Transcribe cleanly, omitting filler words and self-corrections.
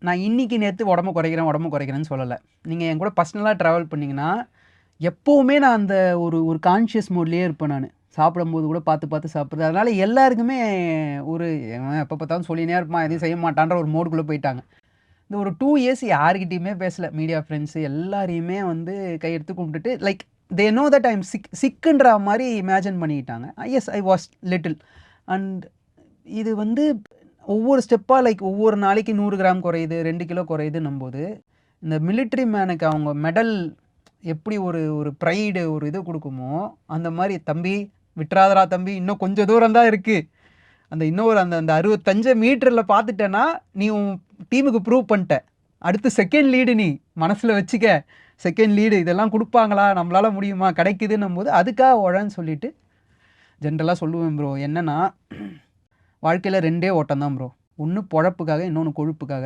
நான் இன்னைக்கு நேத்து உடம்பு குறைக்கிறேன்னு சொல்லல. நீங்க என் கூட பர்சனலா டிராவல் பண்ணீங்கன்னா, எப்பவுமே நான் அந்த ஒரு ஒரு கான்ஷியஸ் மோட்லயே இருப்பேன் நானு. சாப்பிடும்போது கூட பார்த்து பார்த்து சாப்பிடுறது. அதனால எல்லாருக்குமே ஒரு இவன் எப்ப பார்த்தாலும் சொல்லினே இருப்பான், எதையும் செய்ய மாட்டான்ற ஒரு மோடுக்குள்ள போயிட்டாங்க. இந்த ஒரு 2 இயர்ஸ் யார்கிட்டயுமே பேசல. மீடியா ஃப்ரெண்ட்ஸ் எல்லாரையுமே வந்து கையெடுத்து கும்பிட்டுட்டு like they know that I am சிக்ன்ற மாரி இமேஜின் பண்ணிக்கிட்டாங்க. Yes I was little. And இது வந்து ஒவ்வொரு ஸ்டெப்பா லைக் ஒவ்வொரு நாளைக்கு 100 கிராம் குறையுது, 2 கிலோ குறையுதுன்னும்போது, இந்த மிலிட்டரி மேனுக்கு அவங்க மெடல் எப்படி ஒரு ஒரு பிரைடு ஒரு இது குடுக்குமோ, அந்த மாரி "தம்பி விட்றாதடா தம்பி, இன்னும் கொஞ்சம் தூரம் தான் இருக்கு. அந்த இன்னும் ஒரு அந்த அந்த 65 மீட்டர்ல பார்த்துட்டேன்னா, நீ உன் டீமுக்கு ப்ரூவ் பண்ட்ட. அடுத்து செகண்ட் லீடு நீ மனசுல வச்சுக்க. செகண்ட் லீடு இதெல்லாம் குடுப்பாங்களா? நம்மளால முடியுமா? கிடைக்குதுன்னும்போது, அதுக்காக உழன்னு சொல்லிட்டு ஜென்ரலா சொல்லுவேன் ப்ரோ. என்னன்னா, வாழ்க்கையில 2டே ஓட்டம் தான் ப்ரோ. ஒண்ணு பொழப்புக்காக, இன்னொன்னு கொழுப்புக்காக.